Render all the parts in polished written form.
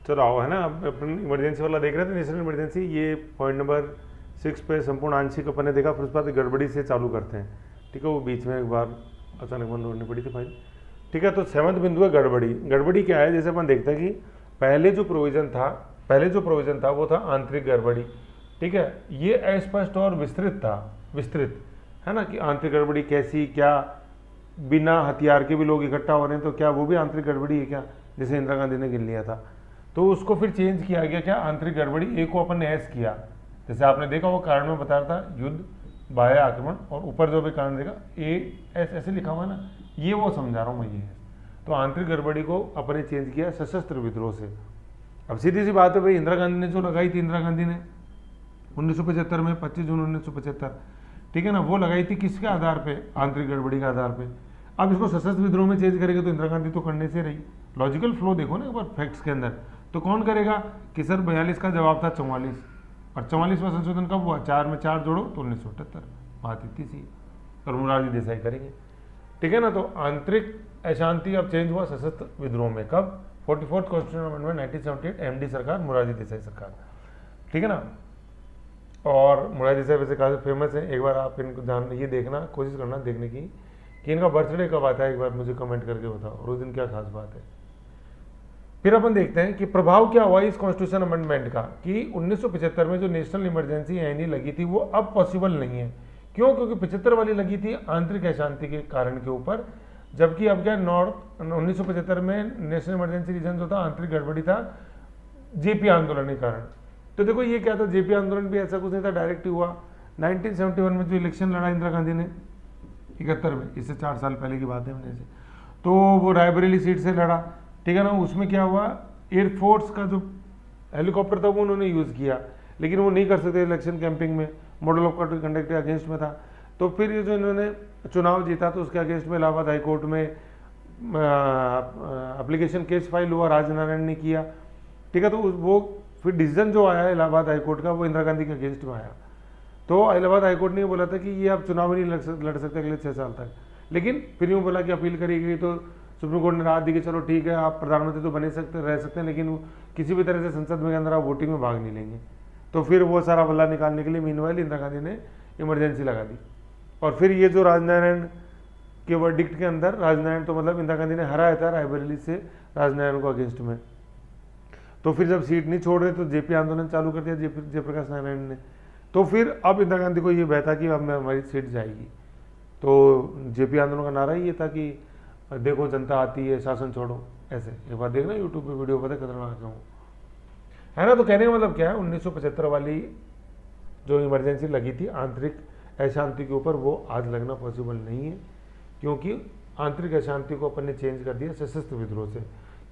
चलो आओ, है ना, अब अपन इमरजेंसी वाला देख रहे थे, नेशनल इमरजेंसी, ये पॉइंट नंबर 6 पे संपूर्ण आंशिक अपन ने देखा, फिर उसके बाद गड़बड़ी से चालू करते हैं। ठीक है, वो बीच में एक बार अचानक बंद होनी पड़ी थी फाइल। ठीक है, तो 7वां बिंदु है गड़बड़ी। गड़बड़ी क्या है, जैसे अपन देखते हैं कि पहले जो प्रोविजन था वो था आंतरिक गड़बड़ी। ठीक है, ये अस्पष्ट और विस्तृत है ना, कि आंतरिक गड़बड़ी कैसी, क्या बिना हथियार के भी लोग इकट्ठा हो रहे हैं तो क्या वो भी आंतरिक गड़बड़ी है क्या, जैसे इंदिरा गांधी ने गिन लिया था। तो उसको फिर चेंज किया गया, क्या, आंतरिक गड़बड़ी, ए को अपन ने एस किया। जैसे आपने देखा वो कारण में बता रहा था युद्ध, बाह्य आक्रमण, और ऊपर जो भी कारण देखा ए एस ऐसे लिखा हुआ ना, ये वो समझा रहा हूँ मैं, ये है। तो आंतरिक गड़बड़ी को अपन ने चेंज किया सशस्त्र विद्रोह से। अब सीधी सी बात है भाई, इंदिरा गांधी ने जो लगाई थी, इंदिरा गांधी ने 1975 में 25 जून 1975, ठीक है ना, वो लगाई थी किसके आधार पे, आंतरिक गड़बड़ी के आधार पे। अब इसको सशस्त्र विद्रोह में चेंज करेगा तो इंदिरा गांधी तो करने से रही। लॉजिकल फ्लो देखो ना एक बार फैक्ट्स के अंदर, तो कौन करेगा कि सर 42 का जवाब था 44, और 44वां संशोधन कब हुआ, 4 में 4 जोड़ो तो 1978, बात इतनी सी, और मुरारजी देसाई करेंगे। ठीक है ना, तो आंतरिक अशांति अब चेंज हुआ सशस्त्र विद्रोह में, कब, 44th कॉन्स्टिट्यूशन अमेंडमेंट 1978, एमडी सरकार, मुरारजी देसाई सरकार। ठीक है ना, और मुरारजी देसाई वैसे काफ़ी फेमस है, एक बार आप इनको जान ये देखना, कोशिश करना देखने की कि इनका बर्थडे कब आता है, एक बार मुझे कमेंट करके बताओ, और उस दिन क्या खास बात है। फिर अपन देखते हैं कि प्रभाव क्या हुआ इस कॉन्स्टिट्यूशन अमेंडमेंट का, कि 1975 में जो नेशनल इमरजेंसी एनी लगी थी वो अब पॉसिबल नहीं है। क्यों, क्योंकि 75 वाली लगी थी आंतरिक अशांति के कारण के ऊपर, जबकि अब क्या, नॉर्थ 1975 में नेशनल इमरजेंसी रीजन जो था आंतरिक गड़बड़ी था जेपी आंदोलन के कारण। तो देखो ये क्या था, जेपी आंदोलन भी ऐसा कुछ नहीं था, डायरेक्ट हुआ 1971 में जो इलेक्शन लड़ा इंदिरा गांधी ने 71 में, इससे 4 साल पहले की बात है मैंने से, तो वो रायबरेली सीट से लड़ा। ठीक है ना, उसमें क्या हुआ, एयरफोर्स का जो हेलीकॉप्टर था वो उन्होंने यूज़ किया, लेकिन वो नहीं कर सकते इलेक्शन कैंपिंग में, मॉडल ऑफ कंडक्ट के अगेंस्ट में था। तो फिर ये जो इन्होंने चुनाव जीता तो उसके अगेंस्ट में इलाहाबाद हाईकोर्ट में एप्लीकेशन केस फाइल हुआ, राजनारायण ने किया। ठीक है, तो वो फिर डिसीजन जो आया इलाहाबाद हाईकोर्ट का वो इंदिरा गांधी के अगेंस्ट में आया। तो इलाहाबाद हाईकोर्ट ने बोला था कि ये आप चुनाव ही नहीं लड़ सकते अगले 6 साल तक, लेकिन फिर यूँ बोला कि अपील करी गई तो सुप्रीम कोर्ट ने राहत दी कि चलो ठीक है, आप प्रधानमंत्री तो बने रह सकते हैं, लेकिन किसी भी तरह से संसद में अंदर आप वोटिंग में भाग नहीं लेंगे। तो फिर वो सारा बल्ला निकालने के लिए मीनवाइल इंदिरा गांधी ने इमरजेंसी लगा दी। और फिर ये जो राजनारायण के वर्डिक्ट के अंदर, राजनारायण तो मतलब इंदिरा गांधी ने हराया था रायबरेली से राजनारायण को अगेंस्ट में, तो फिर जब सीट नहीं छोड़ रहे तो जेपी आंदोलन चालू कर दिया जयप्रकाश नारायण ने। तो फिर अब इंदिरा गांधी को ये बहता कि अब हमारी सीट जाएगी, तो जेपी आंदोलन का नारा ही ये था कि देखो जनता आती है, शासन छोड़ो, ऐसे। एक बार देखना यूट्यूब पे वीडियो, पता खतरनाक हूँ, है ना। तो कहने का मतलब क्या है, 1975 वाली जो इमरजेंसी लगी थी आंतरिक अशांति के ऊपर, वो आज लगना पॉसिबल नहीं है, क्योंकि आंतरिक अशांति को अपन ने चेंज कर दिया सशस्त्र विद्रोह से।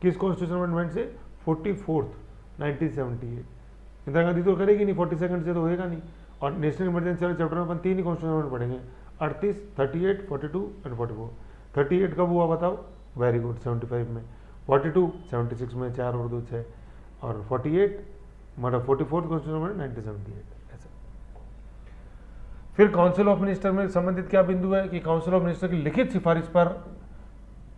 किस कॉन्स्टिट्यूशन अमेंडमेंट से, 44th 1978। इंदिरा गांधी तो करेगी नहीं, 42nd से तो होएगा नहीं। और नेशनल इमरजेंसी वाले चैप्टर में अपन 3 ही कॉन्स्टिट्यूशन अमेंडमेंट पढ़ेंगे, 38, 38, 42 एंड 44। 38 कब हुआ बताओ, वेरी गुड, 75 में। 42 76 में, 4 और 2 6, और 48 मतलब 44th कॉन्स्टिट्यूशन अमेंडमेंट 1978, ऐसा। फिर काउंसिल ऑफ मिनिस्टर में संबंधित क्या बिंदु है कि काउंसिल ऑफ मिनिस्टर की लिखित सिफारिश पर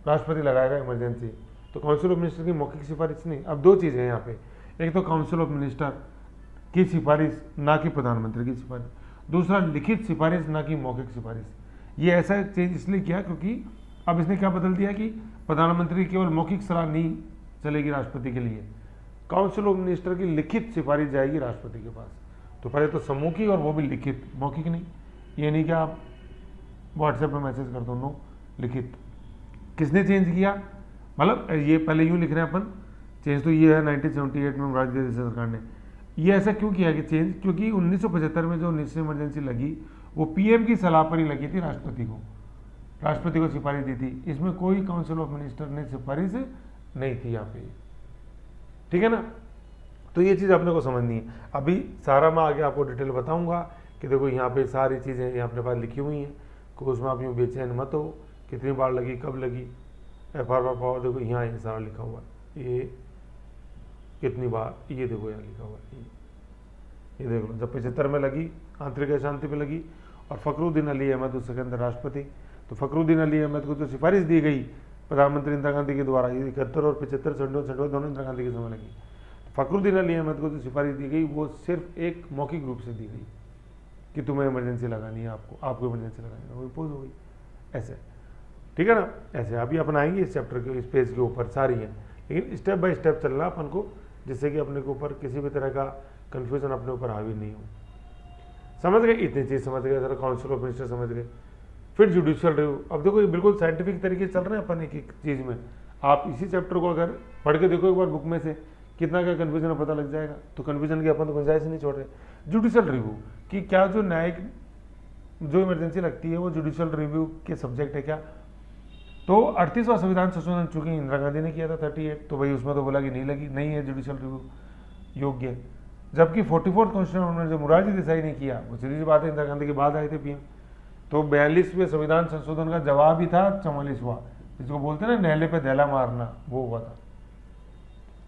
राष्ट्रपति लगाएगा इमरजेंसी। तो काउंसिल ऑफ मिनिस्टर की मौखिक सिफारिश नहीं। अब 2 चीज़ें हैं यहाँ पे, एक तो काउंसिल ऑफ मिनिस्टर की सिफारिश, ना कि प्रधानमंत्री की सिफारिश। दूसरा लिखित सिफारिश, ना कि मौखिक सिफारिश। ये ऐसा चेंज इसलिए किया क्योंकि अब इसने क्या बदल दिया कि प्रधानमंत्री केवल मौखिक सलाह नहीं चलेगी राष्ट्रपति के लिए, काउंसिल ऑफ मिनिस्टर की लिखित सिफारिश जाएगी राष्ट्रपति के पास। तो पहले तो समूह और वो भी लिखित, मौखिक नहीं। ये नहीं कि आप व्हाट्सएप पर मैसेज कर दो, नो, लिखित। किसने चेंज किया, मतलब ये पहले यूँ लिख रहे हैं अपन, चेंज तो ये है 1978 में मुरारजी देसाई सरकार ने। ये ऐसा क्यों किया कि चेंज, क्योंकि 1975 में जो नेशनल इमरजेंसी लगी वो पीएम की सलाह पर ही लगी थी, राष्ट्रपति को सिफारिश दी थी। इसमें कोई काउंसिल ऑफ मिनिस्टर ने सिफारिश नहीं थी यहाँ पे, ठीक है ना। तो ये चीज़ अपने को समझनी है। अभी सारा मैं आगे आपको डिटेल बताऊंगा कि देखो यहाँ पे सारी चीज़ें यहाँ अपने पास लिखी हुई हैं, कि उसमें आप यूँ बेचैन मत हो, कितनी बार लगी, कब लगी, FR पावर देखो यहाँ ये सारा लिखा हुआ है, ये कितनी बार, ये देखो यहाँ लिखा हुआ है, ये देख लो। जब 75 में लगी, आंतरिक अशांति पे लगी, और फखरुद्दीन अली अहमद उसके अंदर राष्ट्रपति, तो फखरुद्दीन अली अहमद को तो सिफारिश दी गई प्रधानमंत्री इंदिरा गांधी के द्वारा, 71 और 75 दोनों इंदिरा गांधी के समय लगी। फखरुद्दीन अली अहमद को जो सिफारिश दी गई वो सिर्फ एक मौखिक रूप से दी गई कि तुम्हें इमरजेंसी लगानी है, आपको इमरजेंसी लगानी है, वो इम्पोज हो गई ऐसे, ठीक है ना। ऐसे अभी अपन आएंगे इस चैप्टर के, इस पेज के ऊपर सारी है, लेकिन स्टेप बाय स्टेप चलना अपन को, जिससे कि अपने के ऊपर किसी भी तरह का कन्फ्यूजन अपने ऊपर हावी नहीं हो। समझ गए, इतनी चीज़ समझ गए, जरा काउंसिल ऑफ मिनिस्टर समझ गए। फिर जुडिशियल रिव्यू, अब देखो ये बिल्कुल साइंटिफिक तरीके से चल रहे हैं अपन एक एक चीज़ में। आप इसी चैप्टर को अगर पढ़ के देखो एक बार बुक में से, कितना क्या कन्फ्यूजन है पता लग जाएगा। तो कन्फ्यूजन की अपन तो गुंजाइश नहीं छोड़ रहे। जुडिशियल रिव्यू कि क्या जो न्यायिक जो इमरजेंसी लगती है वो जुडिशियल रिव्यू के सब्जेक्ट है क्या। तो 38वां संविधान संशोधन चूंकि इंदिरा गांधी ने किया था 38, तो भाई उसमें तो बोला कि नहीं लगी, नहीं है जुडिशियल रिव्यू योग्य। जबकि 44th कॉन्स्टिट्यूशन अमेंडमेंट जो मोरारजी देसाई ने किया, वो सीधी सी बात है, इंदिरा गांधी के बाद आए थे पीएम, तो 42वें संविधान संशोधन का जवाब ही था 44वां, जिसको बोलते हैं ना नहले पे दहला मारना, वो हुआ था।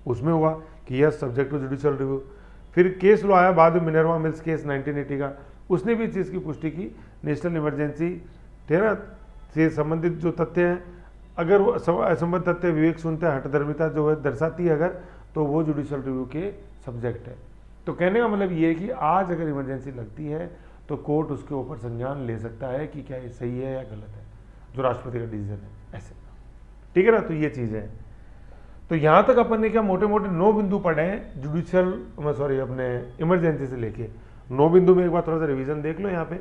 उसमें हुआ कि yes subject to judicial review. फिर केस लो आया बाद में, मिनर्वा मिल्स केस 1980 का, उसने भी इस चीज़ की पुष्टि की, नेशनल इमरजेंसी तेरा से संबंधित जो तथ्य हैं, अगर वो असंबद्ध तथ्य विवेक सुनते हठधर्मिता जो है दर्शाती है अगर, तो वो जुडिशियल रिव्यू के सब्जेक्ट है। तो कहने का मतलब ये है कि आज अगर इमरजेंसी लगती है तो कोर्ट उसके ऊपर संज्ञान ले सकता है कि क्या ये सही है या गलत है, जो राष्ट्रपति का डिसीजन है, ऐसे, ठीक है ना। तो ये चीज़ है। तो यहाँ तक अपन ने क्या मोटे मोटे 9 बिंदु पढ़े हैं जुडिशियल अपने इमरजेंसी से लेके 9 बिंदु में। एक बार थोड़ा सा रिवीजन देख लो यहाँ पे।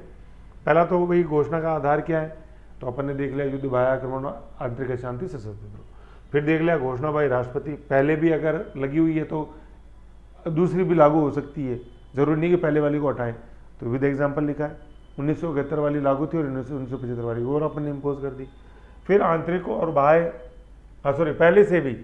पहला तो भाई घोषणा का आधार क्या है, तो अपन ने देख लिया युद्ध, बाह्य आक्रमण, आंतरिक अशांति, सशस्त्र विद्रोह। फिर देख लिया घोषणा भाई राष्ट्रपति पहले भी अगर लगी हुई है तो दूसरी भी लागू हो सकती है, जरूरी नहीं कि पहले वाली को हटाएं। तो विद एग्जाम्पल लिखा है, 1971 वाली लागू थी और 1975 वाली और अपन ने इम्पोज कर दी। फिर आंतरिक और बाह्य, पहले से भी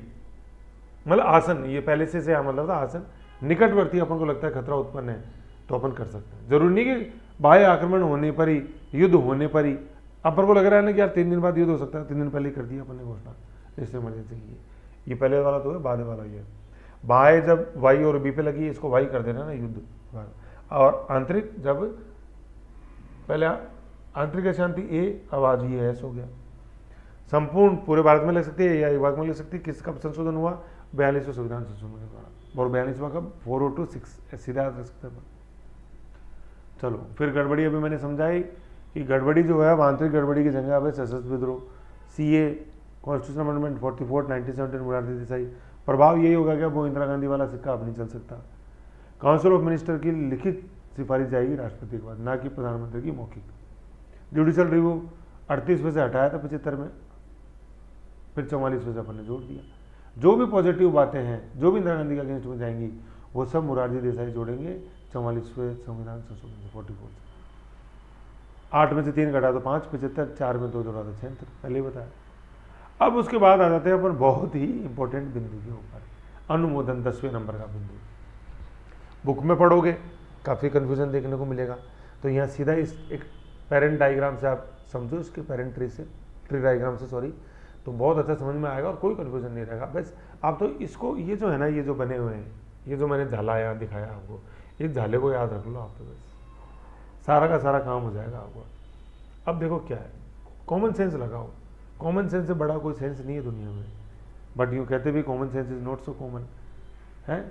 मतलब आसन, ये पहले से मतलब था आसन, निकटवर्ती अपन को लगता है खतरा उत्पन्न है तो अपन कर सकते हैं। जरूरी नहीं कि बाह्य आक्रमण होने पर ही, युद्ध होने पर ही, अपन को लग रहा है ना कि यार 3 दिन बाद युद्ध हो सकता है, 3 दिन पहले कर दिया अपन ने घोषणा, इसलिए इमरजेंसी की। ये पहले वाला तो है, बाद वाला ये बाह्य जब वाई और बी पे लगी, इसको वाई कर देना ना युद्ध, और आंतरिक जब पहले आंतरिक अशांति ए, अब आज ये एस हो गया। संपूर्ण पूरे भारत में लग सकती है या एक भाग में लग सकती है। किस कब संशोधन हुआ, 42वें संविधान संशोधन के द्वारा, और 42वां कब 402(6) सीधा रख सकते हैं। चलो फिर गड़बड़ी अभी मैंने समझाई कि गड़बड़ी जो है आंतरिक गड़बड़ी की जगह अब सशस्त्र विद्रोह, CA, constitution amendment 44 1917 Morarji Desai. प्रभाव यही होगा कि वो इंदिरा गांधी वाला सिक्का अब नहीं चल सकता। काउंसिल ऑफ मिनिस्टर की लिखित सिफारिश जाएगी राष्ट्रपति के बाद, ना कि प्रधानमंत्री की मौखिक। जुडिशियल रिव्यू 38 में से हटाया था 75 में, फिर 44 में से अपन ने जोड़ दिया। जो भी पॉजिटिव बातें हैं, जो भी इंदिरा गांधी के अगेंस्ट में जाएंगी, वो सब मोरारजी देसाई जोड़ेंगे 44वें संविधान संशोधन 44 से। 8 में से 3 घटा तो 5, 75, 4 में 2 जोड़ा तो 76, पहले ही बताया। अब उसके बाद आ जाते हैं अपन बहुत ही इंपॉर्टेंट बिंदु के ऊपर, अनुमोदन 10वें नंबर का बिंदु। बुक में पढ़ोगे काफ़ी कन्फ्यूजन देखने को मिलेगा, तो यहाँ सीधा इस एक पेरेंट डायग्राम से आप समझो, इसके पेरेंट ट्री डायग्राम से सॉरी, तो बहुत अच्छा समझ में आएगा और कोई कन्फ्यूजन नहीं रहेगा। बस आप तो इसको, ये जो है ना, ये जो बने हुए हैं, ये जो मैंने झाला यहाँ दिखाया आपको, इस झाले को याद रख लो आप, तो बस सारा का सारा काम हो जाएगा आपको। अब देखो क्या है, कॉमन सेंस लगाओ। कॉमन सेंस से बड़ा कोई सेंस नहीं है दुनिया में, बट यूँ कहते भी common sense is not so common है।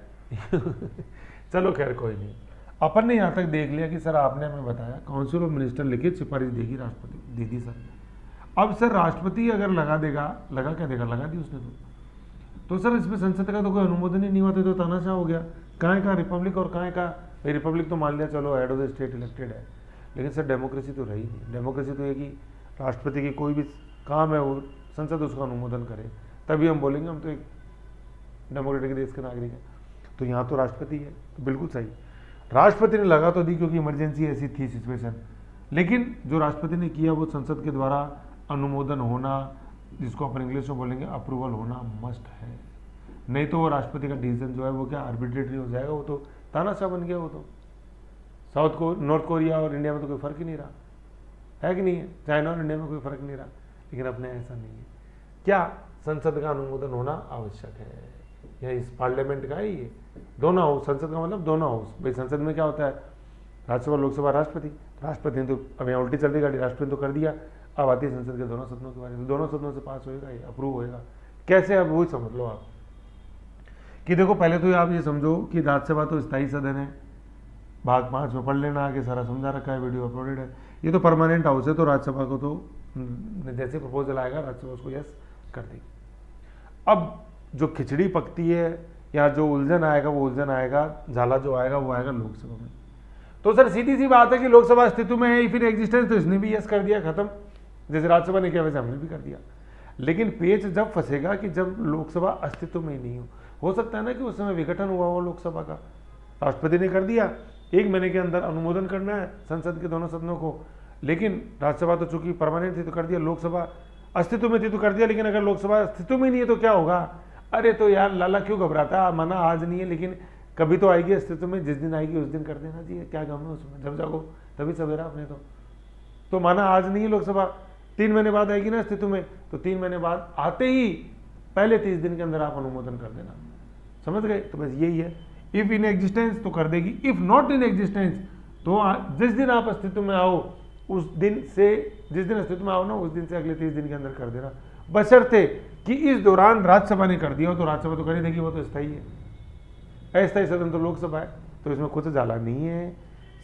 चलो खैर कोई नहीं, अपन ने यहाँ तक देख लिया कि सर आपने हमें बताया काउंसिल ऑफ मिनिस्टर लिखित सिफारिश देगी राष्ट्रपति, दीदी सर। अब सर राष्ट्रपति अगर लगा देगा, लगा क्या देगा, लगा दी उसने तो सर इसमें संसद का तो कोई अनुमोदन ही नहीं हुआ, तो तानाशाह हो गया। कहाँ का रिपब्लिक और कहाँ का, भाई रिपब्लिक तो मान लिया चलो head of the state elected है, लेकिन सर डेमोक्रेसी तो रही नहीं। डेमोक्रेसी तो ये कि राष्ट्रपति की कोई भी काम है वो संसद उसका अनुमोदन करे, तभी हम बोलेंगे हम तो एक डेमोक्रेटिक देश के नागरिक हैं। तो यहाँ तो राष्ट्रपति है, तो बिल्कुल सही, राष्ट्रपति ने लगा तो दी क्योंकि इमरजेंसी ऐसी थी सिचुएशन, लेकिन जो राष्ट्रपति ने किया वो संसद के द्वारा अनुमोदन होना, जिसको अपन इंग्लिश में बोलेंगे अप्रूवल होना मस्ट है। नहीं तो वो राष्ट्रपति का डिसीजन जो है वो क्या आर्बिट्रेटरी हो जाएगा, वो तो तानाशाह बन गया। वो तो साउथ को, नॉर्थ कोरिया और इंडिया में तो कोई फर्क ही नहीं रहा है कि नहीं है, चाइना और इंडिया में कोई फर्क नहीं रहा, लेकिन अपने ऐसा नहीं है। क्या संसद का अनुमोदन होना आवश्यक है, या इस पार्लियामेंट का है ये, दोनों हाउस, संसद का मतलब दोनों हाउस। भाई संसद में क्या होता है, राज्यसभा, लोकसभा, राष्ट्रपति। राष्ट्रपति ने तो अब यहाँ उल्टी चल रही गाड़ी, राष्ट्रपति तो कर दिया, अब आती है संसद के दोनों सदनों के बारे में, दोनों सदनों से पास होएगा, ये अप्रूव होएगा कैसे, अब वही समझ लो आप कि देखो पहले तो आप ये समझो कि राज्यसभा तो स्थायी सदन है, भाग 5 में पढ़ लेना, आगे सारा समझा रखा है, वीडियो अपलोडेड है। ये तो परमानेंट हाउस है, तो राज्यसभा को तो जैसे प्रपोजल आएगा राज्यसभा उसको यस कर देगी। अब जो खिचड़ी पकती है या जो उलझन आएगा वो उलझन आएगा, झाला जो आएगा वो आएगा लोकसभा में। तो सर सीधी सी बात है कि लोकसभा अस्तित्व में है फिर एग्जिस्टेंस, तो इसने भी यस कर दिया, खत्म। जैसे राज्यसभा ने किया वैसे हमने भी कर दिया। लेकिन पेच जब फंसेगा कि जब लोकसभा अस्तित्व में ही नहीं हो सकता है ना कि उस समय विघटन हुआ हो लोकसभा का, राष्ट्रपति ने कर दिया, 1 महीने के अंदर अनुमोदन करना है संसद के दोनों सदनों को, लेकिन राज्यसभा तो चूंकि परमानेंट थी तो कर दिया, लोकसभा अस्तित्व में थी तो कर दिया। लेकिन अगर लोकसभा अस्तित्व में नहीं है तो क्या होगा? अरे तो यार लाला क्यों घबराता, मना आज नहीं है लेकिन कभी तो आएगी अस्तित्व में, जिस दिन आएगी उस दिन कर देना चाहिए, क्या गम है उसमें, जब जागो तभी सवेरा अपने। तो माना आज नहीं है लोकसभा, 3 महीने बाद आएगी ना अस्तित्व में, तो 3 महीने बाद आते ही पहले 30 दिन के अंदर आप अनुमोदन कर देना, समझ गए? तो बस यही है, इफ इन एग्जिस्टेंस तो कर देगी, इफ नॉट इन एग्जिस्टेंस तो जिस दिन आप अस्तित्व में आओ उस दिन से, जिस दिन अस्तित्व में आओ ना उस दिन से अगले 30 दिन के अंदर कर देना, बशर्ते कि इस दौरान राज्यसभा ने कर दिया हो, तो राज्यसभा तो कर ही देगी, वो तो स्थायी है। अस्थायी सदन तो लोकसभा है, तो इसमें कुछ जाला नहीं है,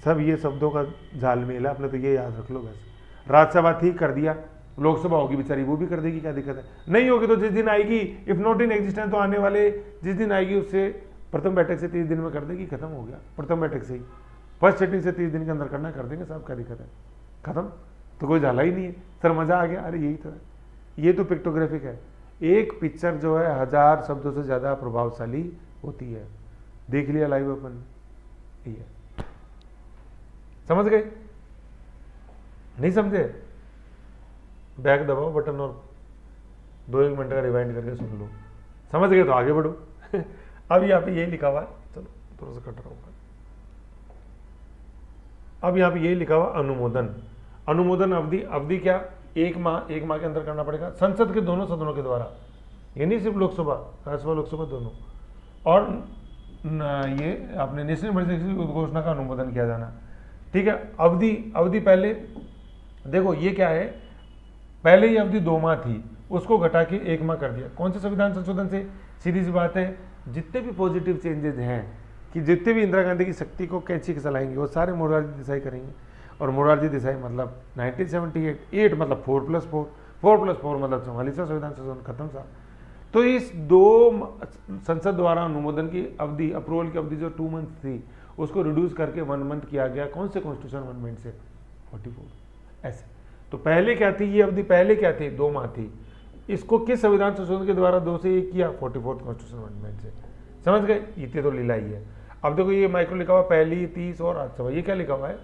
सब ये शब्दों का झालमेल है, आपने तो ये याद रख लो बस। राज्यसभा थी कर दिया, लोकसभा होगी बेचारी वो भी कर देगी, क्या दिक्कत है? नहीं होगी तो जिस दिन आएगी, इफ नॉट इन एग्जिस्टेंस तो आने वाले जिस दिन आएगी उससे प्रथम बैठक से 30 दिन में कर देगी, खत्म हो गया। प्रथम बैठक से ही, फर्स्ट सिटिंग से 30 दिन के अंदर करना, कर देंगे साहब, क्या दिक्कत है? खत्म, तो कोई झाला ही नहीं है। सर मजा आ गया, अरे यही तो है, ये तो पिक्टोग्राफिक है। एक पिक्चर जो है 1000 शब्दों से ज्यादा प्रभावशाली होती है, देख लिया लाइव अपन, ये समझ गए? नहीं समझे? बैक दबाओ बटन और 2-1 मिनट का रिवाइंड करके सुन लो, समझ गए तो आगे बढ़ो। अब यहाँ पे यही लिखा हुआ है, चलो थोड़ा सा कट रहा हूँ। अब यहाँ पे यही लिखा हुआ अनुमोदन, अनुमोदन अवधि, अवधि क्या? 1 माह के अंदर करना पड़ेगा संसद के दोनों सदनों के द्वारा, ये नहीं सिर्फ लोकसभा, राज्यसभा लोकसभा दोनों। और ये आपने नेशनल इमरजेंसी की घोषणा का अनुमोदन किया जाना, ठीक है। अवधि पहले देखो ये क्या है, पहले ही अवधि 2 माह थी, उसको घटा के 1 माह कर दिया। कौन से संविधान संशोधन से? सीधी सी बात है, जितने भी पॉजिटिव चेंजेस हैं कि जितने भी इंदिरा गांधी की शक्ति को कैंची चलाएंगे वो सारे मोरारजी देसाई करेंगे। और मोरारजी देसाई मतलब 1978 मतलब 4+4 मतलब 44वां संविधान संशोधन, खत्म साहब। तो इस 2 संसद द्वारा अनुमोदन की अवधि, अप्रूवल की अवधि जो 2 मंथ थी उसको रिड्यूस करके 1 मंथ किया गया। कौन से कॉन्स्टिट्यूशन अमेंडमेंट से? 44 ऐसे। तो पहले क्या थी ये अवधि, पहले क्या थी? 2 माह थी। इसको किस संविधान संशोधन के द्वारा 2 से 1 किया? 44 कॉन्स्टिट्यूशन अमेंडमेंट से, समझ गए? इतने तो लीला ही है। अब देखो ये माइक्रो लिखा हुआ पहली, 30 और राज्यसभा, ये क्या लिखा हुआ है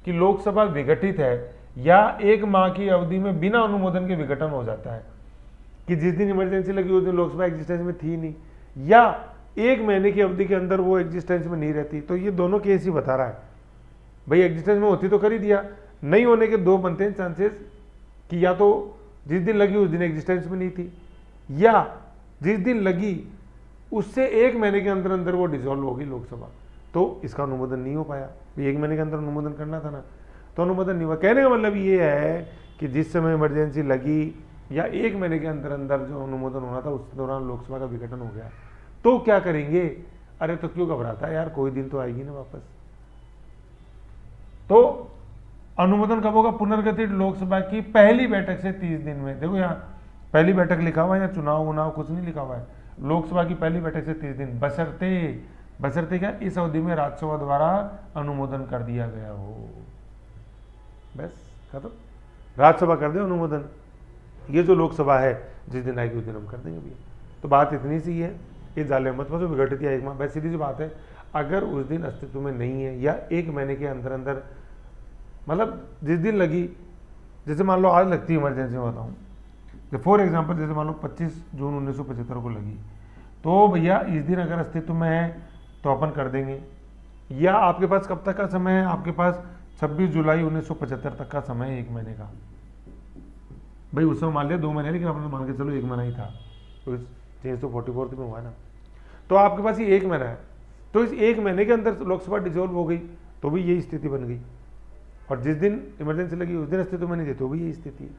कि लोकसभा विघटित है या 1 माह की अवधि में बिना अनुमोदन के विघटन हो जाता है, कि जिस दिन इमरजेंसी लगी उस दिन लोकसभा एग्जिस्टेंस में थी नहीं, या 1 महीने की अवधि के अंदर वो एग्जिस्टेंस में नहीं रहती। तो ये दोनों केस ही बता रहा है भाई, एग्जिस्टेंस में होती तो कर ही दिया, नहीं होने के 2 बनते हैं चांसेस कि या तो जिस दिन लगी उस दिन एग्जिस्टेंस में नहीं थी, या जिस दिन लगी उससे 1 महीने के अंदर अंदर वो डिसॉल्व होगी लोकसभा, तो इसका अनुमोदन नहीं हो पाया। 1 महीने के अंदर अनुमोदन करना था ना, तो अनुमोदन नहीं हुआ। कहने का मतलब ये है कि जिस समय इमरजेंसी लगी या 1 महीने के अंदर अंदर जो अनुमोदन होना था उस दौरान लोकसभा का विघटन हो गया, तो क्या करेंगे? अरे तो क्यों घबराता है यार, कोई दिन तो आएगी ना वापस। तो अनुमोदन कब होगा? पुनर्गठित लोकसभा की पहली बैठक से 30 दिन में। देखो यहाँ पहली बैठक लिखा हुआ है, या चुनाव कुछ नहीं लिखा हुआ है, लोकसभा की पहली बैठक से 30 दिन, बशर्ते क्या? इस अवधि में राज्यसभा द्वारा अनुमोदन कर दिया गया हो, बस खत्म। राज्यसभा कर दे अनुमोदन, ये जो लोकसभा है जिस दिन आएगी उस दिन हम कर देंगे भैया। तो बात इतनी सी है, ये जाले मत फंसो, विघटित या 1 माह, बस सीधी सी बात है। अगर उस दिन अस्तित्व में नहीं है या 1 महीने के अंदर अंदर, मतलब जिस दिन लगी, जैसे मान लो आज लगती है इमरजेंसी में, बताऊँ फॉर एग्जाम्पल, जैसे मान लो 25 जून 1975 को लगी, तो भैया इस दिन अगर अस्तित्व में है तो अपन कर देंगे। या आपके पास कब तक का समय है? आपके पास 26 जुलाई 1975 तक का समय है, 1 महीने का। भाई उस समय मान लिया 2 महीने, लेकिन अपने मान के चलो 1 महीना ही था, तो चेंज तो 44 में हुआ ना, तो आपके पास ये 1 महीना है। तो इस 1 महीने के अंदर लोकसभा डिसॉल्व हो गई तो भी यही स्थिति बन गई, और जिस दिन इमरजेंसी लगी उस दिन अस्तित्व में नहीं थी तो भी यही स्थिति है,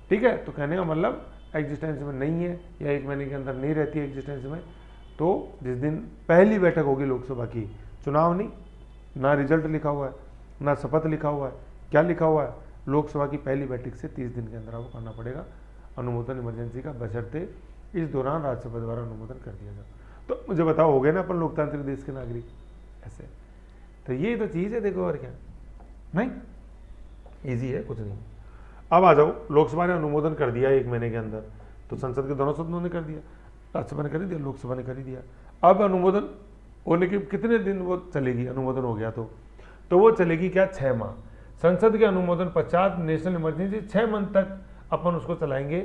ठीक है। तो कहने का मतलब एग्जिस्टेंस में नहीं है या 1 महीने के अंदर नहीं रहती है एग्जिस्टेंस में, तो जिस दिन पहली बैठक होगी लोकसभा की, चुनाव नहीं, ना रिजल्ट लिखा हुआ है, ना शपथ लिखा हुआ है, क्या लिखा हुआ है, लोकसभा की पहली बैठक से 30 दिन के अंदर आपको करना पड़ेगा अनुमोदन इमरजेंसी का, बशर्ते इस दौरान राज्यसभा द्वारा अनुमोदन कर दिया जाए। तो मुझे बताओ, हो गए ना अपन लोकतांत्रिक देश के नागरिक ऐसे? तो ये तो चीज़ है, देखो और क्या नहीं, ईजी है, कुछ नहीं। अब आ जाओ, लोकसभा ने अनुमोदन कर दिया 1 महीने के अंदर, तो संसद के दोनों सदनों ने कर दिया, राज्यसभा ने कर ही दिया, लोकसभा ने कर ही दिया। अब अनुमोदन होने के कितने दिन वो चलेगी, अनुमोदन हो गया तो वो चलेगी क्या, 6 माह। संसद के अनुमोदन पश्चात नेशनल इमरजेंसी 6 मंथ तक अपन उसको चलाएंगे।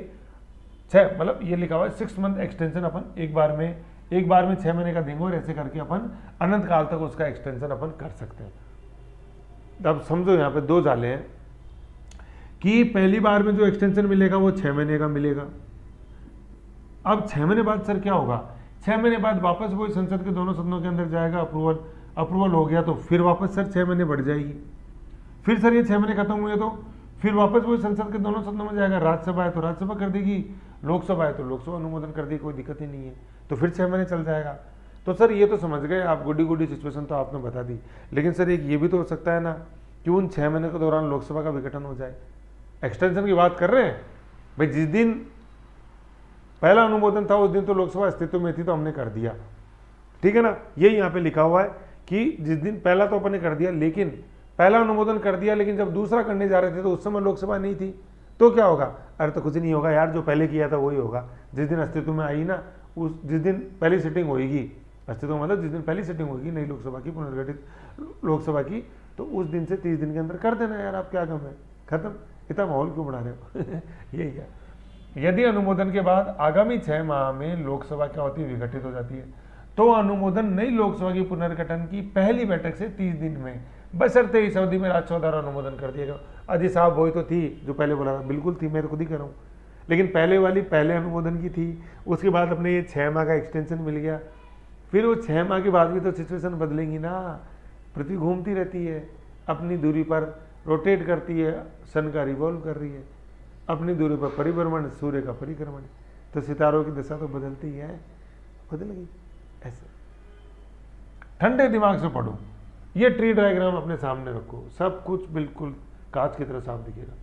6 मतलब ये लिखा हुआ है 6 मंथ एक्सटेंशन अपन एक बार में 6 महीने का देंगे, और ऐसे करके अपन अनंत काल तक उसका एक्सटेंशन अपन कर सकते हैं। अब समझो यहाँ पे 2 जाले हैं कि पहली बार में जो एक्सटेंशन मिलेगा वो 6 महीने का मिलेगा। अब 6 महीने बाद सर क्या होगा, 6 महीने बाद वापस वो संसद के दोनों सदनों के अंदर जाएगा, अप्रूवल हो गया तो फिर वापस सर 6 महीने बढ़ जाएगी। फिर सर ये 6 महीने खत्म हुए तो फिर वापस वो संसद के दोनों सदनों में जाएगा, राज्यसभा है तो राज्यसभा कर देगी, लोकसभा है तो लोकसभा अनुमोदन कर देगी, कोई दिक्कत ही नहीं है, तो फिर 6 महीने चल जाएगा। तो सर ये तो समझ गए आप, गुड्डी सिचुएशन तो आपने बता दी, लेकिन सर एक ये भी तो हो सकता है ना कि उन 6 महीने के दौरान लोकसभा का विघटन हो जाए। एक्सटेंशन की बात कर रहे हैं भाई, जिस दिन पहला अनुमोदन था उस दिन तो लोकसभा अस्तित्व में थी, तो हमने कर दिया, ठीक है ना। ये यहाँ पे लिखा हुआ है कि जिस दिन पहला तो अपन ने कर दिया, लेकिन पहला अनुमोदन कर दिया, लेकिन जब दूसरा करने जा रहे थे तो उस समय लोकसभा नहीं थी, तो क्या होगा, अरे तो कुछ नहीं होगा यार, जो पहले किया था वही होगा। जिस दिन अस्तित्व में आई ना, जिस दिन पहली सिटिंग होगी, अस्तित्व मतलब जिस दिन पहली सिटिंग होगी नई लोकसभा की, पुनर्गठित लोकसभा की, तो उस दिन से 30 दिन के अंदर कर देना यार, आप क्या कम है, खत्म, इतना माहौल क्यों बढ़ा रहे हो यही है। यदि अनुमोदन के बाद आगामी 6 माह में लोकसभा क्या होती है, विघटित हो जाती है, तो अनुमोदन नई लोकसभा की पुनर्गठन की पहली बैठक से 30 दिन में, बशर्ते इस अवधि में राज्यसभा द्वारा अनुमोदन कर दिया गया। अजी साहब वही तो थी जो पहले बोला था, बिल्कुल थी, मैं तो खुद ही कर रहा हूँ, लेकिन पहले वाली पहले अनुमोदन की थी, उसके बाद अपने ये 6 माह का एक्सटेंशन मिल गया, फिर वो 6 माह के बाद भी तो सिचुएशन बदलेंगी ना, पृथ्वी घूमती रहती है, अपनी दूरी पर रोटेट करती है, सन का रिवॉल्व कर रही है, अपनी दूरी पर परिभ्रमण, सूर्य का परिक्रमण, तो सितारों की दिशा तो बदलती ही है, बदल गई ऐसे। ठंडे दिमाग से पढ़ो, ये ट्री डायग्राम अपने सामने रखो, सब कुछ बिल्कुल कांच की तरह साफ दिखेगा।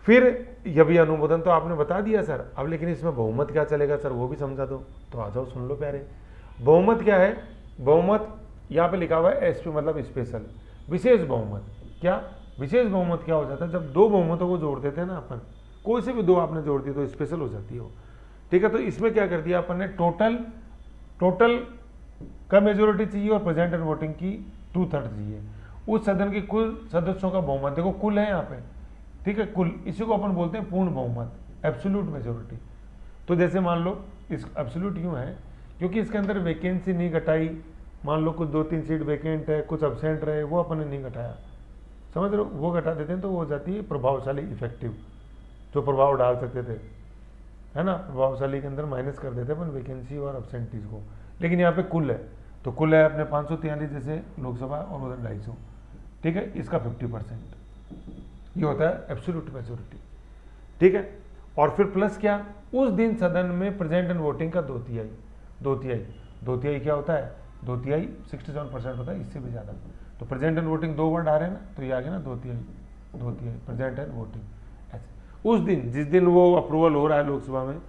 फिर यह भी अनुमोदन तो आपने बता दिया सर, अब लेकिन इसमें बहुमत क्या चलेगा सर, वो भी समझा दो। तो आ जाओ सुन लो प्यारे, बहुमत क्या है, बहुमत यहाँ पे लिखा हुआ है एसपी मतलब स्पेशल, विशेष बहुमत। क्या विशेष बहुमत क्या हो जाता है, जब 2 बहुमतों को जोड़ देते हैं ना अपन, कोई से भी 2 आपने जोड़ दिए तो स्पेशल हो जाती हो, ठीक है। तो इसमें क्या कर दिया अपन ने, टोटल का मेजोरिटी चाहिए और प्रेजेंट एंड वोटिंग की 2/3 चाहिए, उस सदन के कुल सदस्यों का बहुमत, देखो कुल है यहाँ पे, ठीक है, कुल, इसी को अपन बोलते हैं पूर्ण बहुमत, एब्सोल्यूट मेजोरिटी। तो जैसे मान लो इस एब्सोल्यूट यूँ है क्योंकि इसके अंदर वैकेंसी नहीं घटाई, मान लो कुछ 2-3 सीट वैकेंट है, कुछ अब्सेंट रहे, वो अपन ने नहीं घटाया, समझ रहे हो, वो घटा देते हैं तो वो हो जाती है प्रभावशाली इफेक्टिव, जो प्रभाव डाल सकते थे, है ना, प्रभावशाली के अंदर माइनस कर देते हैं अपन वैकेंसी और अब्सेंटीज को। लेकिन यहाँ पे कुल है, तो कुल है अपने 543 जैसे लोकसभा और उधर 250, ठीक है, इसका 50%, ये होता है एब्सोल्यूट मेजोरिटी, ठीक है। और फिर प्लस क्या, उस दिन सदन में प्रेजेंट एंड वोटिंग का 2/3 क्या होता है, 2/3 67% होता है, इससे भी ज़्यादा। तो प्रेजेंट एंड वोटिंग 2 वर्ड आ रहे हैं ना, तो ये आ गया ना 2/3 प्रेजेंट एंड वोटिंग ऐसे। उस दिन जिस दिन वो अप्रूवल हो रहा है लोकसभा में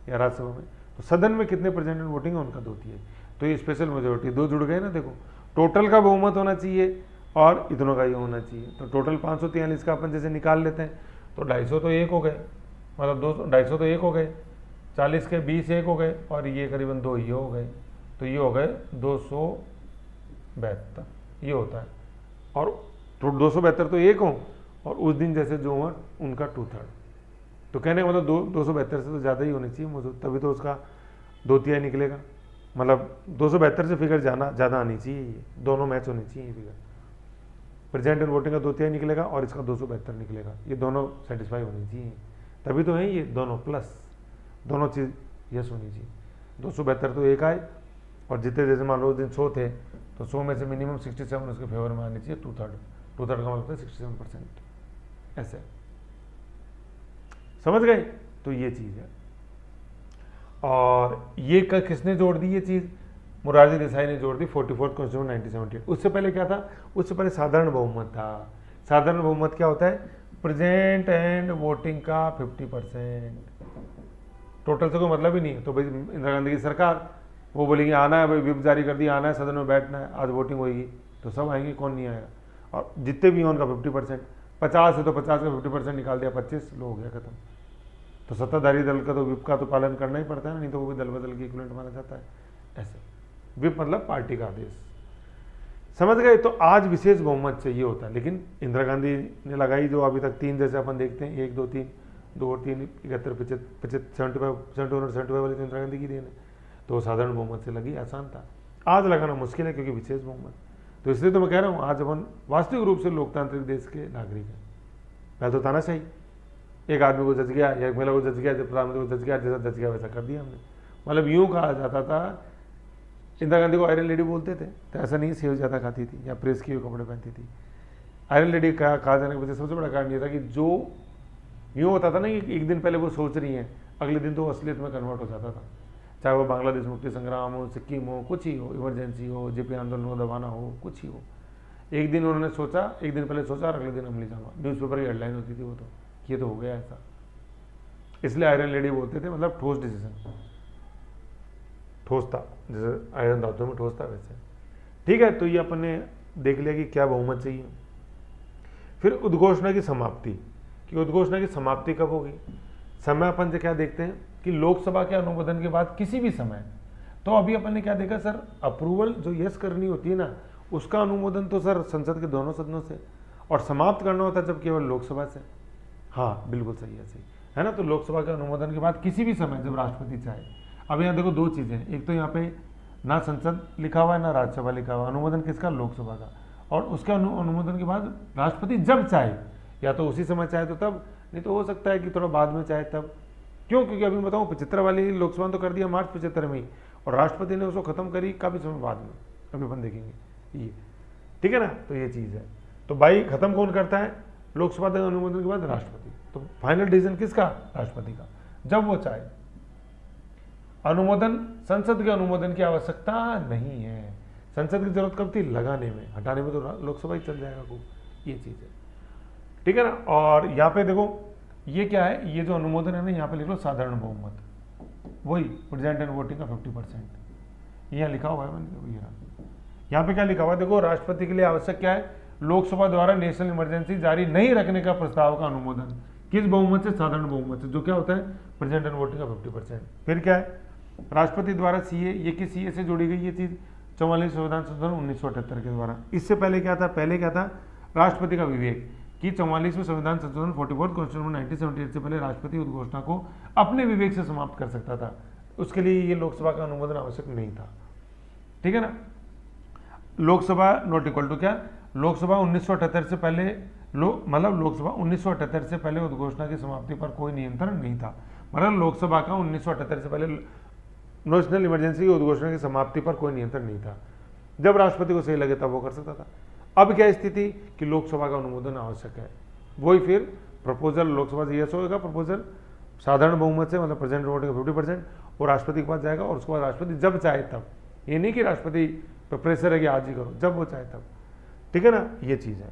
या राज्यसभा में, तो सदन में कितने प्रेजेंट एंड वोटिंग है उनका 2/3, तो ये स्पेशल मेजोरिटी 2 जुड़ गए ना। देखो टोटल का बहुमत होना चाहिए और इतनों का ये होना चाहिए, तो टोटल 543 का अपन जैसे निकाल लेते हैं, तो 250 तो 1 हो गए, मतलब 250 तो 1 हो गए, 40 के 20 1 हो गए, और ये करीबन 2 ये हो गए, तो ये हो गए 272, ये होता है। और 272 तो 1 हो, और उस दिन जैसे जो हुआ उनका 2/3, तो कहने का मतलब 272 से तो ज़्यादा ही होनी चाहिए मौजूद, तभी तो उसका 2/3 निकलेगा, मतलब 272 से फिगर ज़्यादा आनी चाहिए, ये दोनों मैच होनी चाहिए ये फिगर, प्रेजेंट एंड वोटिंग का 2/3 निकलेगा और इसका 272 निकलेगा, ये दोनों सेटिस्फाई होनी चाहिए, तभी तो है ये दोनों प्लस, दोनों चीज़ यस होनी चाहिए। 272 तो 1 आए, और जितने जैसे मान लो उस दिन 100 थे, तो 100 में से मिनिमम 67 उसके फेवर में आनी चाहिए, 2/3 का मतलब है 67%, ऐसे समझ गए। तो ये चीज़ है। और ये किसने जोड़ दी ये चीज़? मोरारजी देसाई ने जोड़ दी 44th कॉन्स्टिट्यूशन 1978। उससे पहले क्या था? उससे पहले साधारण बहुमत था। साधारण बहुमत क्या होता है? प्रेजेंट एंड वोटिंग का 50%। टोटल से कोई मतलब ही नहीं है। तो भाई इंदिरा गांधी की सरकार, वो बोलेगी आना है भाई, विप जारी कर दिया, आना है सदन में बैठना है, आज वोटिंग होगी, तो सब आएंगे, कौन नहीं आएगा? और जितने भी हैं उनका 50%, 50 है तो 50 का 50% निकाल दिया, 25 लो हो गया खत्म। तो सत्ताधारी दल का तो विप का तो पालन करना ही पड़ता है, नहीं तो वो भी दल बदल की इक्विवेलेंट माना जाता है। ऐसे विप मतलब पार्टी का आदेश, समझ गए? तो आज विशेष बहुमत चाहिए होता है, लेकिन इंदिरा गांधी ने लगाई जो अभी तक 3 जैसे अपन देखते हैं, 1 2 3, 2 और 3 71 75 75 वाली तो इंदिरा गांधी की देन है। तो साधारण बहुमत से लगी, आसान था। आज लगाना मुश्किल है क्योंकि विशेष बहुमत। तो इसलिए तो मैं कह रहा हूँ आज अपन वास्तविक रूप से लोकतांत्रिक देश के नागरिक हैं। पहले तो तानाशाही, एक आदमी को जज गया या एक महिला को जज गया, जब प्रधानमंत्री को जज गया, जैसा जज गया वैसा कर दिया हमने। मतलब यूँ कहा जाता था, इंदिरा गांधी को आयरन लेडी बोलते थे, तो ऐसा नहीं सेव ज़्यादा खाती थी या प्रेस किए हुए कपड़े पहनती थी। आयरन लेडी कहा जाने के वजह सबसे बड़ा कारण ये था कि जो यूँ होता था ना कि एक दिन पहले वो सोच रही हैं, अगले दिन तो असलियत में कन्वर्ट हो जाता था। चाहे वो बांग्लादेश मुक्ति संग्राम हो, सिक्किम हो, कुछ ही हो, इमरजेंसी हो, जेपी आंदोलन को दबाना हो, कुछ ही हो, एक दिन उन्होंने सोचा, एक दिन पहले सोचा और अगले दिन अमली जामा। न्यूज़पेपर की हेडलाइन होती थी वो, तो ये तो हो गया ऐसा। इसलिए आयरन लेडी बोलते थे, मतलब ठोस डिसीजन, ठोस था, जैसे आयरन धातु में ठोस था वैसे। ठीक है, तो ये अपन ने देख लिया कि क्या बहुमत चाहिए। फिर उद्घोषणा की समाप्ति, कि उद्घोषणा की समाप्ति कब होगी? समय अपन से क्या देखते हैं कि लोकसभा के अनुमोदन के बाद किसी भी समय, तो अभी अपन ने क्या देखा सर, अप्रूवल जो यस करनी होती है ना, उसका अनुमोदन तो सर संसद के दोनों सदनों से, और समाप्त करना होता है जब केवल लोकसभा से। हाँ बिल्कुल सही है, सही है ना। तो लोकसभा के अनुमोदन के बाद किसी भी समय जब राष्ट्रपति चाहे। अब यहाँ देखो 2 चीज़ें हैं, एक तो यहाँ पे ना संसद लिखा हुआ है ना राज्यसभा लिखा हुआ है, अनुमोदन किसका? लोकसभा का। और उसके अनुमोदन के बाद राष्ट्रपति जब चाहे, या तो उसी समय चाहे तो तब, नहीं तो हो सकता है कि थोड़ा बाद में चाहे तब। क्यों? क्योंकि अभी बताऊँ 75 वाली लोकसभा तो कर दिया मार्च 75 में ही, और राष्ट्रपति ने उसको खत्म करी काफ़ी समय बाद में, अभी अपन देखेंगे ये, ठीक है ना। तो ये चीज़ है। तो भाई खत्म कौन करता है? लोकसभा के अनुमोदन के बाद राष्ट्रपति। तो फाइनल डिसीजन किसका? राष्ट्रपति का, जब वो चाहे। अनुमोदन, संसद के अनुमोदन की आवश्यकता नहीं है। संसद की जरूरत कब थी? लगाने में, हटाने में तो लोकसभा ही चल जाएगा खूब, ये चीज़ है, ठीक है ना। और यहाँ पे देखो ये क्या है, ये जो अनुमोदन है ना, यहाँ पे लिख लो साधारण बहुमत, वही प्रेजेंट एंड वोटिंग का 50%, यहाँ लिखा हुआ है मैंने। यहाँ पे क्या लिखा हुआ है देखो, राष्ट्रपति के लिए आवश्यक क्या है? लोकसभा द्वारा नेशनल इमरजेंसी जारी नहीं रखने का प्रस्ताव का अनुमोदन, किस बहुमत से? साधारण बहुमत से, जो क्या होता है? प्रेजेंट एंड वोटिंग का 50%। फिर क्या है? राष्ट्रपति द्वारा सीए, ये किस सीए से जोड़ी गई ये चीज़? 44 संविधान संशोधन 1978 के द्वारा। इससे पहले क्या था? पहले क्या था? राष्ट्रपति का विवेक, कि 44वें संविधान संशोधन 44th कॉन्स्टिट्यूशन 1978 से पहले राष्ट्रपति उद्घोषणा को अपने विवेक से समाप्त कर सकता था। उसके लिए ये लोकसभा का अनुमोदन आवश्यक नहीं था, ठीक है ना। लोकसभा नॉट इक्वल टू क्या? लोकसभा 1978 से पहले मतलब लोकसभा 1978 से पहले उद्घोषणा की समाप्ति पर कोई नियंत्रण नहीं था। मतलब लोकसभा का 1978 से पहले नेशनल इमरजेंसी की उद्घोषणा की समाप्ति पर कोई नियंत्रण नहीं था। जब राष्ट्रपति को सही लगे तब वो कर सकता था। अब क्या स्थिति कि लोकसभा का अनुमोदन आवश्यक है। वही फिर प्रपोजल लोकसभा से यस होगा, प्रपोजल साधारण बहुमत से, मतलब प्रेजेंट वोटिंग का 50%, और राष्ट्रपति के पास जाएगा, और उसके बाद राष्ट्रपति जब चाहे तब, ये नहीं कि राष्ट्रपति पर प्रेशर है कि आज ही करो, जब वो चाहे तब, ठीक है ना। ये चीज़ है।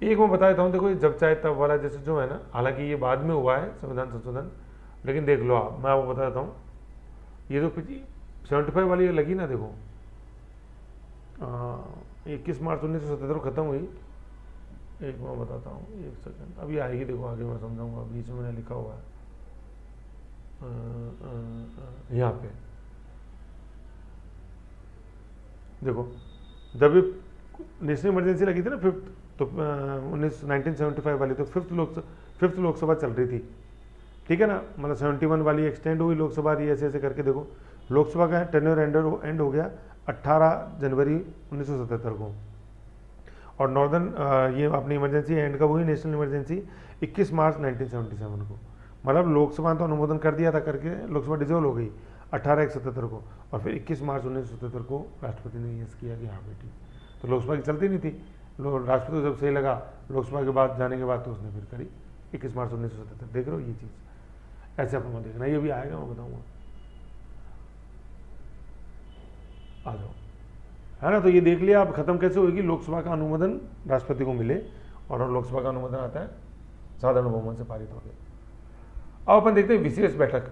एक मैं बता देता हूँ, देखो ये जब चाहे तब वाला जैसे जो है ना, हालांकि ये बाद में हुआ है संविधान संशोधन, लेकिन देख लो आप, मैं आपको बता देता हूँ, ये जो 75 वाली लगी ना, देखो 21 मार्च 1977 को खत्म हुई। एक मैं बताता हूँ, एक सेकंड, अभी आएगी, देखो आगे मैं समझाऊंगा, बीच में मैंने लिखा हुआ है यहाँ पे देखो, जब नेशनल इमरजेंसी लगी थी ना 5th, तो 1975 वाली, तो 5th लोकसभा चल रही थी, ठीक है ना। मतलब 71 वाली एक्सटेंड हुई लोकसभा, ऐसे ऐसे करके देखो लोकसभा का टेन्योर एंड हो गया 18 जनवरी 1977 को, और नॉर्दर्न ये अपनी इमरजेंसी एंड कब हुई? नेशनल इमरजेंसी 21 मार्च 1977 को। मतलब लोकसभा तो अनुमोदन कर दिया था, करके लोकसभा डिजोल्व हो गई 18/1/77 को, और फिर 21 मार्च 1977 को राष्ट्रपति ने यस किया कि हाँ बेटी। तो लोकसभा की चलती नहीं थी, राष्ट्रपति को जब सही लगा लोकसभा के बाद जाने के बाद, तो उसने फिर करी 21 मार्च 1977। देख रहे हो ये चीज़। ऐसे अपन को देखना, ये भी आएगा, मैं बताऊंगा। आ जाओ, है ना। तो ये देख लिया, अब खत्म कैसे होगी, लोकसभा का अनुमोदन राष्ट्रपति को मिले और लोकसभा का अनुमोदन आता है साधारण बहुमत से पारित हो गया। अब अपन देखते हैं विशेष बैठक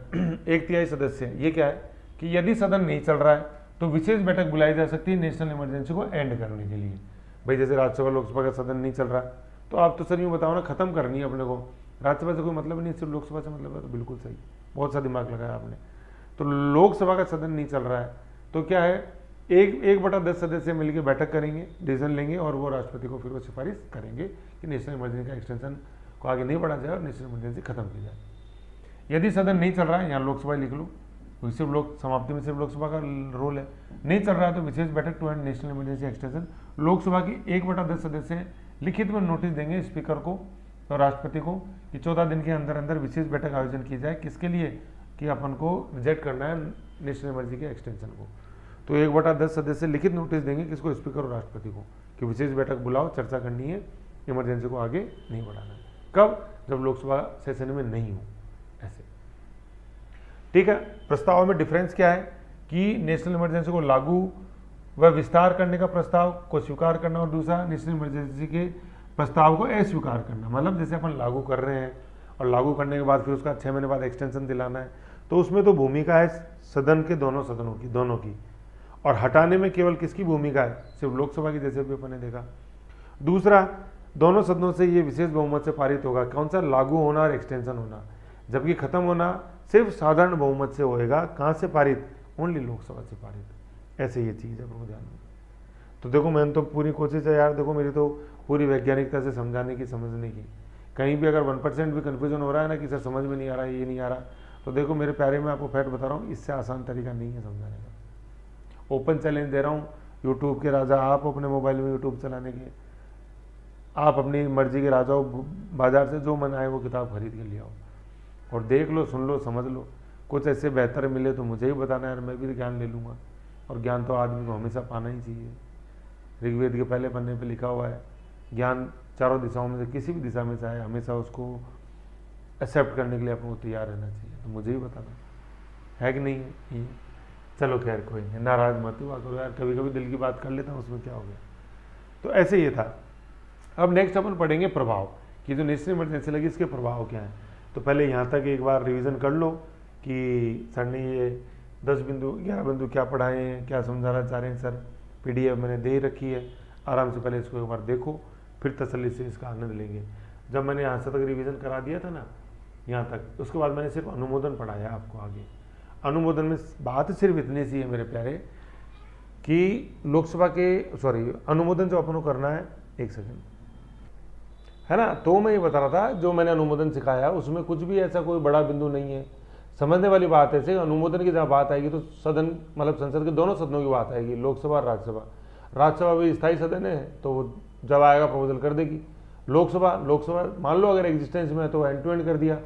1/3 सदस्य। ये क्या है कि यदि सदन नहीं चल रहा है तो विशेष बैठक बुलाई जा सकती है नेशनल इमरजेंसी को एंड करने के लिए। भाई जैसे राज्यसभा लोकसभा का सदन नहीं चल रहा तो आप तो सर यूँ बताओ ना, खत्म करनी है अपने को, राज्यसभा से कोई मतलब नहीं, सिर्फ लोकसभा से मतलब है। तो बिल्कुल सही, बहुत सा दिमाग लगाया आपने। तो लोकसभा का सदन नहीं चल रहा है तो क्या है, 1/10 सदस्य मिलकर बैठक करेंगे, डिसीजन लेंगे और वो राष्ट्रपति को फिर वो सिफारिश करेंगे कि नेशनल इमरजेंसी का एक्सटेंशन को आगे नहीं बढ़ा जाए और नेशनल इमरजेंसी खत्म की जाए। यदि सदन नहीं चल रहा है, यहाँ लोकसभा लिख लो, सिर्फ लोक समाप्ति में सिर्फ लोकसभा का रोल है, नहीं चल रहा है तो विशेष बैठक to end national emergency extension, Lok Sabha की 1/10 सदस्य लिखित में नोटिस देंगे स्पीकर को और राष्ट्रपति को कि 14 दिन के अंदर अंदर विशेष बैठक आयोजन की जाए। किसके लिए, कि अपन को रिजेक्ट करना है नेशनल इमरजेंसी के एक्सटेंशन को। तो 1/10 सदस्य लिखित नोटिस देंगे किसको, स्पीकर और राष्ट्रपति को, कि विशेष बैठक बुलाओ, चर्चा करनी है, इमरजेंसी को आगे नहीं बढ़ाना है। कब, जब लोकसभा सेशन में नहीं हो, ऐसे। ठीक है। प्रस्ताव में डिफरेंस क्या है कि नेशनल इमरजेंसी को लागू व विस्तार करने का प्रस्ताव को स्वीकार करना और दूसरा नेशनल इमरजेंसी के प्रस्ताव को अस्वीकार करना। मतलब जैसे अपन लागू कर रहे हैं और लागू करने के बाद फिर उसका 6 महीने बाद एक्सटेंशन दिलाना है, तो उसमें तो भूमिका है सदन के दोनों सदनों की, दोनों की, और हटाने में केवल किसकी भूमिका है, सिर्फ लोकसभा की, जैसे भी अपन ने देखा। दूसरा, दोनों सदनों से ये विशेष बहुमत से पारित होगा, कौन सा, लागू होना और एक्सटेंशन होना, जबकि खत्म होना सिर्फ साधारण बहुमत से होएगा। कहाँ से पारित, ओनली लोकसभा से पारित। ऐसे ये चीज़ है प्रभु ध्यान में। तो देखो मैंने तो पूरी कोशिश है यार, देखो मेरी तो पूरी वैज्ञानिकता से समझाने की, समझने की। कहीं भी अगर 1% भी कन्फ्यूजन हो रहा है ना कि सर समझ में नहीं आ रहा है, ये नहीं आ रहा, तो देखो मेरे प्यारे में आपको फैक्ट बता रहा हूँ, इससे आसान तरीका नहीं है समझाने का। ओपन चैलेंज दे रहा हूँ, यूट्यूब के राजा आप, अपने मोबाइल में यूट्यूब चलाने के, आप अपनी मर्जी के राजा हो, बाजार से जो मन आए वो किताब खरीद के ले आओ और देख लो, सुन लो, समझ लो। कुछ ऐसे बेहतर मिले तो मुझे ही बताना यार, मैं भी ज्ञान ले लूँगा। और ज्ञान तो आदमी को हमेशा पाना ही चाहिए। ऋग्वेद के पहले पन्ने पे लिखा हुआ है, ज्ञान चारों दिशाओं में से किसी भी दिशा में से आए, हमेशा उसको एक्सेप्ट करने के लिए अपन को तैयार रहना चाहिए। तो मुझे ही बताना है कि नहीं है। चलो खैर कोई नहीं, नाराज मत हुआ करो यार, कभी कभी दिल की बात कर लेता हूँ, उसमें क्या हो गया। तो ऐसे ये था। अब नेक्स्ट अपन पढ़ेंगे प्रभाव, कि जो नेशनल इमरजेंसी लगी इसके प्रभाव क्या है। तो पहले यहाँ तक एक बार रिवीजन कर लो कि सर ने ये 10 बिंदु 11 बिंदु क्या पढ़ाए हैं, क्या समझाना चाह रहे हैं सर। PDF मैंने दे रखी है, आराम से पहले इसको एक बार देखो, फिर तसल्ली से इसका आनंद लेंगे। जब मैंने यहाँ से तक रिवीजन करा दिया था ना, यहाँ तक, उसके बाद मैंने सिर्फ अनुमोदन पढ़ाया आपको आगे। अनुमोदन में बात सिर्फ इतनी सी है मेरे प्यारे कि लोकसभा के अनुमोदन जो अपन को करना है, एक सेकंड, है ना। तो मैं ये बता रहा था, जो मैंने अनुमोदन सिखाया उसमें कुछ भी ऐसा कोई बड़ा बिंदु नहीं है, समझने वाली बात है। अनुमोदन की जब बात आएगी तो सदन, मतलब संसद के दोनों सदनों की बात आएगी, लोकसभा और राज्यसभा। राज्यसभा भी स्थायी सदन है तो वो जब आएगा प्रपोजल कर देगी। लोकसभा मान लो अगर एग्जिस्टेंस में है तो एंड टू एंड कर दिया,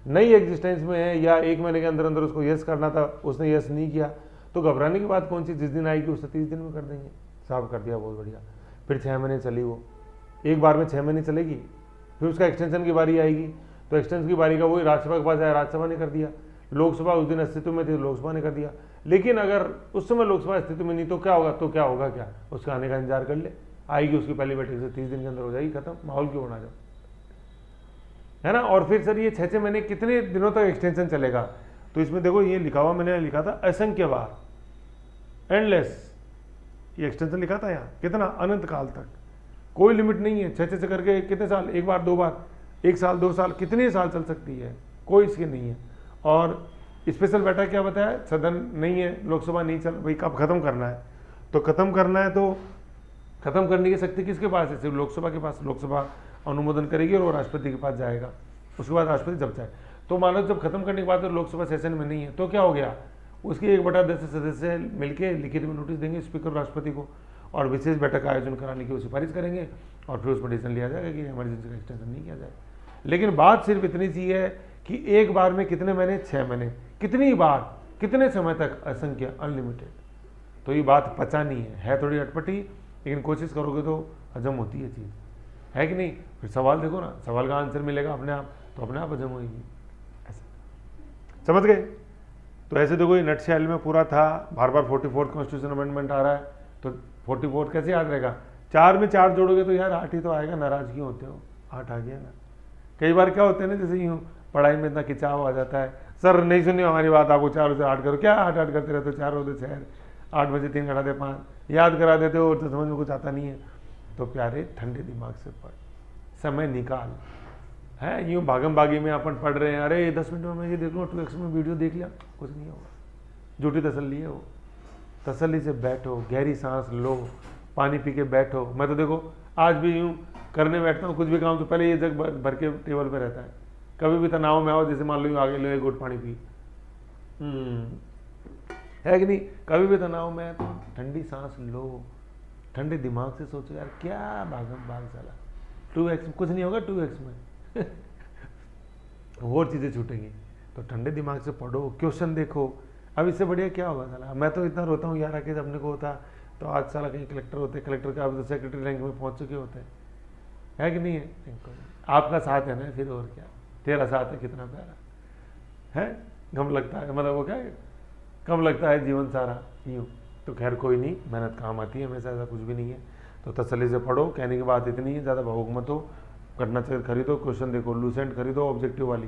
नई एग्जिस्टेंस में है या 1 महीने के अंदर अंदर उसको यस करना था, उसने यस नहीं किया, तो घबराने की बात कौन सी, जिस दिन आएगी उससे 30 दिन में कर देंगे। साफ कर दिया, बहुत बढ़िया। फिर 6 महीने चली, वो एक बार में 6 महीने चलेगी, फिर उसका एक्सटेंशन की बारी आएगी, तो एक्सटेंशन की बारी का वही राज्यसभा के पास आया, राज्यसभा ने कर दिया। लोकसभा उस दिन अस्तित्व में थी, लोकसभा ने कर दिया। लेकिन अगर उस समय लोकसभा अस्तित्व में नहीं तो क्या होगा, क्या उसका आने का इंतजार कर ले, आएगी उसकी पहली बैठक से 30 दिन के अंदर हो जाएगी खत्म, माहौल क्यों बना जाओ, है ना। और फिर सर ये 6 महीने कितने दिनों तक एक्सटेंशन चलेगा, तो इसमें देखो ये लिखा हुआ, मैंने लिखा था असंख्य बार, एंडलेस, ये एक्सटेंशन लिखा था यहाँ, कितना, अनंत काल तक, कोई लिमिट नहीं है। 6 करके कितने साल, एक बार 2 बार, 1 साल 2 साल, कितने साल चल सकती है, कोई इसकी नहीं है। और स्पेशल बैठक क्या बताया, सदन नहीं है, लोकसभा नहीं चल, भाई कब खत्म करना है, तो खत्म करना है तो खत्म करने की शक्ति किसके पास है, सिर्फ लोकसभा के पास। लोकसभा अनुमोदन करेगी और वो राष्ट्रपति के पास जाएगा, उसके बाद राष्ट्रपति जब चाहे। तो मान लो जब खत्म करने के बाद तो लोकसभा सेशन में नहीं है, तो क्या हो गया, उसकी 1/10 सदस्य मिलकर लिखित में नोटिस देंगे स्पीकर राष्ट्रपति को और विशेष बैठक का आयोजन कराने की वो सिफारिश करेंगे और फिर उस पर डिसीजन लिया जाएगा कि इमरजेंसी का एक्सटेंशन नहीं किया जाए। लेकिन बात सिर्फ इतनी सी है कि एक बार में कितने महीने, 6 महीने, कितनी बार, कितने समय तक, असंख्य, अनलिमिटेड। तो ये बात पचानी है थोड़ी अटपटी, लेकिन कोशिश करोगे तो हजम होती है चीज़, है कि नहीं। फिर सवाल देखो ना, सवाल का आंसर मिलेगा अपने आप, तो अपने आप हजम होगी। ऐसा समझ गए? तो ऐसे देखो ये नट शेल में पूरा था, बार बार 44th कॉन्स्टिट्यूशन अमेंडमेंट आ रहा है, तो 44 कैसे याद रहेगा? 4 में 4 जोड़ोगे तो यार 8 ही तो आएगा, नाराज क्यों होते हो? 8 आ गया ना। कई बार क्या होता है ना, जैसे यूँ पढ़ाई में इतना खिंचाव आ जाता है, सर नहीं सुनी हमारी बात, आपको 4 से 8 करो, क्या 8 करते रहते हो, 4 होते 6, 8 बजे 3 घटा दे 5, याद करा देते हो तो समझ में कुछ आता नहीं है। तो प्यारे ठंडे दिमाग से पढ़, समय निकाल, है यूँ भागम भागी में अपन पढ़ रहे हैं, अरे 10 मिनट में मैं ये देख लूँ 2x में वीडियो देख लिया, कुछ नहीं होगा, झूठी तसल्ली है वो। तसल्ली से बैठो, गहरी सांस लो, पानी पी के बैठो। मैं तो देखो आज भी यूँ करने बैठता हूँ कुछ भी काम, तो पहले ये जग भर के टेबल पे रहता है। कभी भी तनाव में आओ, जैसे मान लो आगे लो एक घुट पानी पी, है कि नहीं? कभी भी तनाव में है तो ठंडी सांस लो, ठंडे दिमाग से सोचो यार क्या भागम भाग चला, 2x कुछ नहीं होगा 2x में और चीज़ें छूटेंगी। तो ठंडे दिमाग से पढ़ो, क्वेश्चन देखो, अब इससे बढ़िया क्या होगा साला। मैं तो इतना रोता हूँ यार, आके अपने को होता तो आज साला कहीं कलेक्टर होते, कलेक्टर का अभी तो सेक्रेटरी रैंक में पहुँच चुके होते हैं, है कि नहीं है? आपका साथ है ना, फिर और क्या, तेरा साथ है, कितना प्यारा है, गम लगता है, मतलब वो क्या है, कम लगता है जीवन सारा यूँ। तो खैर कोई नहीं, मेहनत काम आती है हमेशा, ऐसा कुछ भी नहीं है। तो तसल्ली से पढ़ो, कहने की बात इतनी है, ज़्यादा भावुक मत हो। घटना चक्र खरीदो, क्वेश्चन देखो, लूसेंट खरीदो ऑब्जेक्टिव वाली,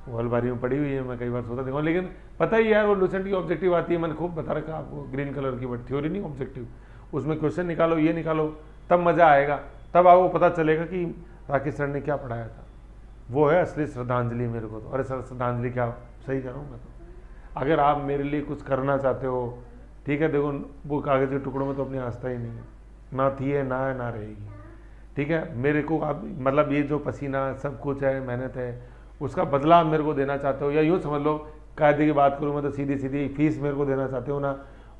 वो अलमारी में पड़ी हुई है, मैं कई बार सोचा देखो, लेकिन पता ही यार वो लूसेंट की ऑब्जेक्टिव आती है, मैंने खूब बता रखा आपको, ग्रीन कलर की, बट थ्योरी नहीं ऑब्जेक्टिव। उसमें क्वेश्चन निकालो, ये निकालो, तब मज़ा आएगा, तब आपको पता चलेगा कि राकेश सर ने क्या पढ़ाया था। वो है असली श्रद्धांजलि मेरे को। तो अरे सर श्रद्धांजलि क्या, सही करूँ मैं तो। अगर आप मेरे लिए कुछ करना चाहते हो, ठीक है, देखो वो कागज़ के टुकड़ों में तो अपनी आस्था ही नहीं है, ना थी है ना है ना रहेगी, ठीक है। मेरे को आप मतलब ये जो पसीना सब कुछ है, मेहनत है, उसका बदला आप मेरे को देना चाहते हो, या यूँ समझ लो कायदे की बात करूँ मैं तो सीधी सीधी फीस मेरे को देना चाहते हो ना,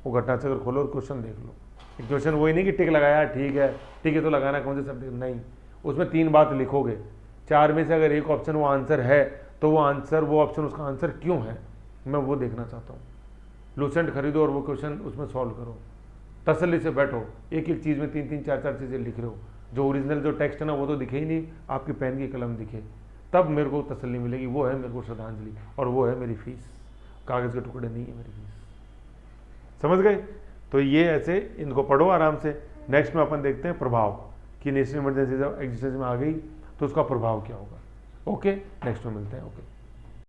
वो घटना चक्र खोलो और क्वेश्चन देख लो। क्वेश्चन वही नहीं कि टिक लगाया ठीक है तो लगाना कौन से सब्जेक्ट, नहीं, उसमें 3 बात लिखोगे, 4 में से अगर एक ऑप्शन वो आंसर है तो वो ऑप्शन उसका आंसर क्यों है, मैं वो देखना चाहता हूँ। लूसेंट खरीदो और वो क्वेश्चन उसमें सॉल्व करो, तसल्ली से बैठो, एक एक चीज़ में 3-3 4-4 चीज़ें लिख रहे हो, जो ओरिजिनल जो टेक्स्ट है ना वो तो दिखे ही नहीं, आपकी पेन की कलम दिखे, तब मेरे को तसल्ली मिलेगी। वो है मेरे को श्रद्धांजलि, और वो है मेरी फीस, कागज़ के टुकड़े नहीं है मेरी फीस। समझ गए? तो ये ऐसे इनको पढ़ो आराम से। नेक्स्ट में अपन देखते हैं प्रभाव, कि नेशनल इमरजेंसी जब एग्जिस्टेंस में आ गई तो उसका प्रभाव क्या होगा। ओके, नेक्स्ट में मिलते हैं। ओके।